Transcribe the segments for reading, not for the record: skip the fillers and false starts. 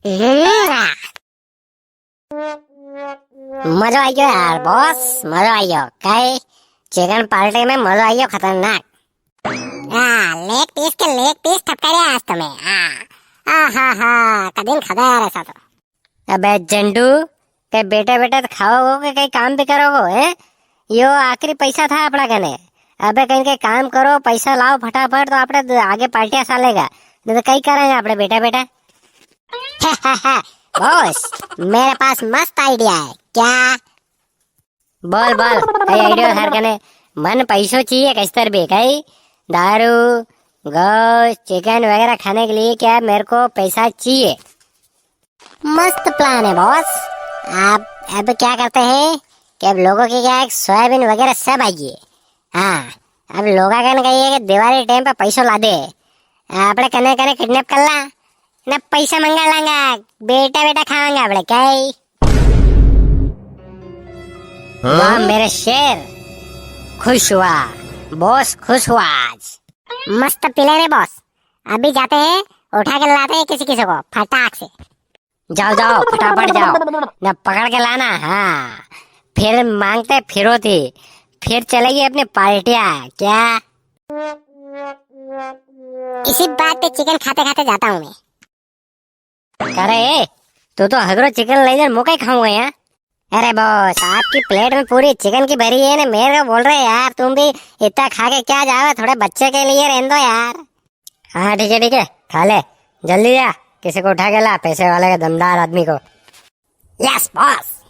मजा आई गयो यार बॉस, मजा आई गयो। कई चिकन पार्टी में मजा आई गयो खतरनाक। लेग पीस के लेग पीस ठपकारे आज तुम्हें। हा कदीन खदा यार ऐसा तो। अबे जंडू के बेटे बेटे तो खाओगो के कहीं काम भी करोगो है? यो आखिरी पैसा था अपना कने। अबे कहीं के काम करो, पैसा लाओ फटाफट, तो आपने आगे पार्टियां सालेगा। नहीं तो कहीं करेंगे अपने बेटा बेटा। बॉस मेरे पास मस्त आइडिया है। क्या? बोल बोल कई आइडिया हर कने। मन पैसों चाहिए किस्तर भी कई दारू गोश्त चिकन वगैरह खाने के लिए क्या मेरे को पैसा चाहिए। मस्त प्लान है बॉस। आप अब क्या करते हैं कि अब लोगों के क्या सोयाबीन वगैरह सब आइए। हाँ अब लोगा कहने कहिए कि दिवाली टाइम पे पैसों ला दे, अपने कने कने किडनैप कर ला ना, पैसा मंगा लांगा, बेटा बेटा खावांगा अपने क्या। वाह मेरे शेर, खुश हुआ बॉस, खुश हुआ आज। मस्त प्लान है बॉस। अभी जाते हैं, उठा के लाते हैं किसी किसी को फटाक से। जाओ जाओ फटाफट जाओ ना, पकड़ के लाना। हाँ फिर मांगते फिरोती, फिर चलेगी अपनी पार्टियां क्या। इसी बात पे चिकन खाते खाते जाता हूँ मैं। अरे तू तो हगरो चिकन लेकर मुका खाऊंगा यहाँ। अरे बॉस आपकी प्लेट में पूरी चिकन की भरी है ना, मेरे को बोल रहे यार तुम भी इतना खा के क्या जाओ, थोड़े बच्चे के लिए रहने दो यार। हाँ ठीक है खा ले, जल्दी जा, किसी को उठा के ला, पैसे वाले के दमदार आदमी को। Yes boss,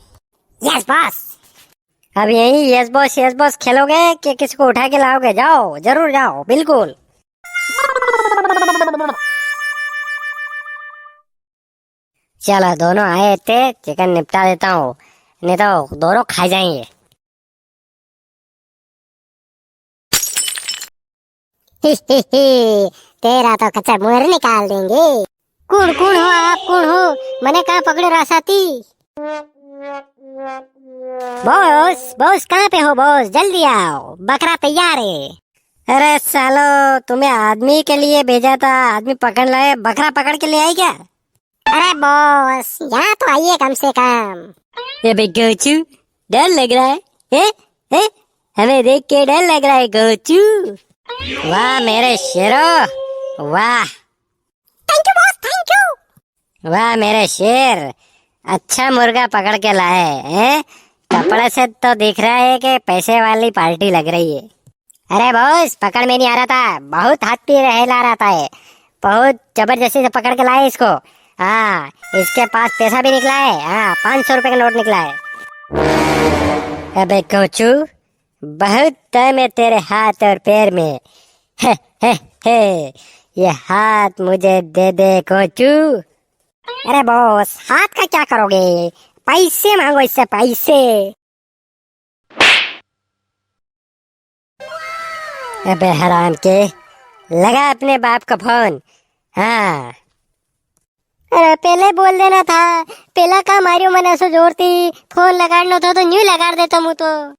yes boss. अब यही यस बॉस खेलोगे कि किसी को उठा के लाओगे? जाओ जरूर जाओ, बिल्कुल। चलो दोनों आए थे, चिकन निपटा देता हूँ, नहीं तो दोनों खा जाएंगे। तेरा तो कच्चा मुहर निकाल देंगे। कौन कौन हो आप, कौन हो? मैंने कहा पकड़े रासाती। बॉस कहाँ पे हो बॉस, जल्दी आओ, बकरा तैयार है। अरे सालो तुम्हें आदमी के लिए भेजा था, आदमी पकड़ लाए, बकरा पकड़ के ले आई क्या? अरे बॉस यहाँ तो आइए कम से कम। अबे गोचू डर लग रहा है? ए? हमें देख के डर लग रहा है गोचू? वाह मेरे शेरो वाह। Thank you boss, thank you. वाह मेरे शेर, अच्छा मुर्गा पकड़ के लाए हैं। कपड़े से तो दिख रहा है कि पैसे वाली पार्टी लग रही है। अरे बॉस पकड़ में नहीं आ रहा था, बहुत हाथ पे ला रहा था, बहुत जबरदस्ती से पकड़ के लाए इसको। हाँ इसके पास पैसा भी निकला है। हाँ 500 रुपए का नोट निकला है। अबे कोचू बहुत दम है तेरे हाथ और पैर में। हे ये हाथ मुझे दे दे कोचू। अरे बॉस हाथ का क्या करोगे, पैसे मांगो इससे पैसे। अबे हराम के, लगा अपने बाप का फोन। हाँ अरे पहले बोल देना था, पहला का मारियो मैंने ऐसा जोरती, फोन लगाड़ना था तो न्यू लगाड़ देता हूँ। तो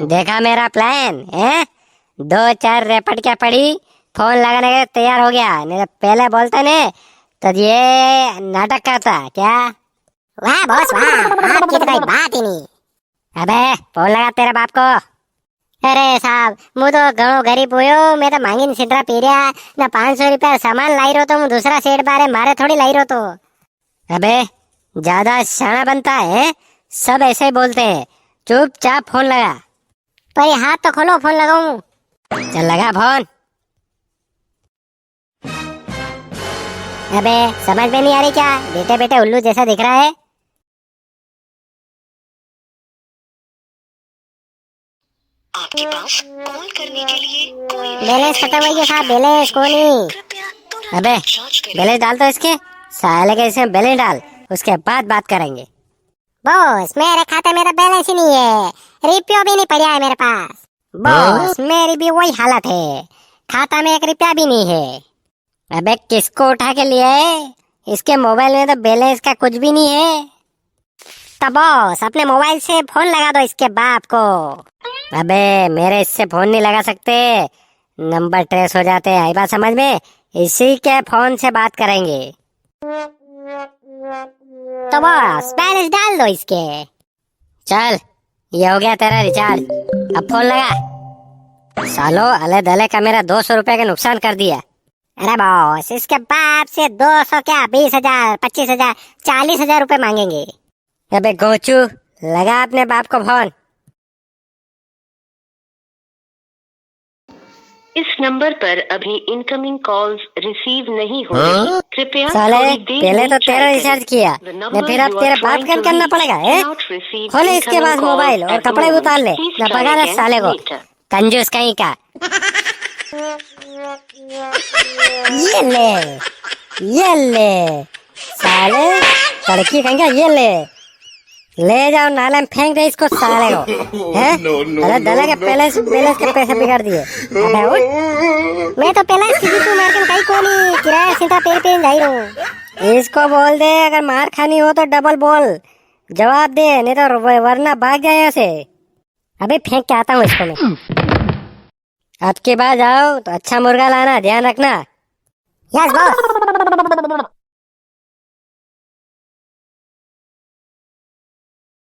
देखा मेरा प्लान है, 2-4 रेपट क्या पड़ी, फोन लगाने के तैयार हो गया, नहीं तो पहले बोलता ने तो ये नाटक करता क्या। वाह बॉस वाह, आपकी तो कोई बात ही नहीं। अबे फोन लगा तेरे बाप को। अरे साहब मु तो घणो गरीब हुयो, मैं तो मांगी सिडरा पी रहा ना, 500 रुपया सामान लाई रो तो मु दूसरा सेठ बारे मारे थोड़ी लाई रो तो। अबे ज्यादा शाना बनता है, सब ऐसे ही बोलते हैं, चुपचाप फोन लगा। पर ये हाथ तो खोलो, फोन लगाऊं। चल लगा फोन। अबे समझ में नहीं आ रही क्या, बेटे बेटे उल्लू जैसा दिख रहा है। आपके पास कॉल करने के लिए कोई बैलेंस खत्म हो गया साहब, बैलेंस को नहीं। अबे बैलेंस डाल दो इसके, साले के इसमें बैलेंस डाल, उसके बाद बात करेंगे। बॉस मेरे खाते में तो बैलेंस ही नहीं है, रुपया भी नहीं पड़ा है मेरे पास। बॉस मेरी भी वही हालत है, खाता में 1 रुपया भी नहीं है। अबे किसको उठा के लिए है, इसके मोबाइल में तो बैलेंस का कुछ भी नहीं है। तो बॉस अपने मोबाइल से फोन लगा दो इसके बाप को। अबे मेरे इससे फोन नहीं लगा सकते, नंबर ट्रेस हो जाते हैं, आई बात समझ में, इसी के फोन से बात करेंगे। तो बॉस बैलेंस डाल दो इसके। चल, ये हो गया तेरा रिचार्ज, अब फोन लगा। सालो अले दले का मेरा 200 रुपए का नुकसान कर दिया। अरे बॉस, इसके बाप से 200 क्या 20,000, 25,000, 40,000 रुपए मांगेंगे। अबे गोचू, लगा अपने बाप को फोन। इस नंबर पर अभी इनकमिंग कॉल्स रिसीव नहीं हो रही, कृपया साले थोड़ी देर पहले में तो ट्राई तेरा करें। रिचार्ज किया, The ने number फिर अब you are तेरे बाप trying का to करना reach पड़ेगा है। cannot receive खोले इसके incoming बाद calls मोबाइल और at the कपड़े moment. उतार ले, Please न try भगा दे again साले को, later. कंजूस कहीं का। ये ले साले, लड़की कहेंगे ये ले जाओ नाले में फेंक दे इसको साले को, हैं? अरे दले के बैलेंस के पैसे बिगाड़ दिए। अबे उठ, मैं तो पहले सीधी तू मार के कहीं को नहीं, किराया सीधा पे जाई रहूं। इसको बोल दे अगर मार खानी हो तो डबल बोल, जवाब दे, नहीं तो वरना भाग जाए यहाँ से। अबे फेंक के आता हूँ इसको मैं। अब के बाद आओ तो अच्छा मुर्गा लाना, ध्यान रखना। Yes boss.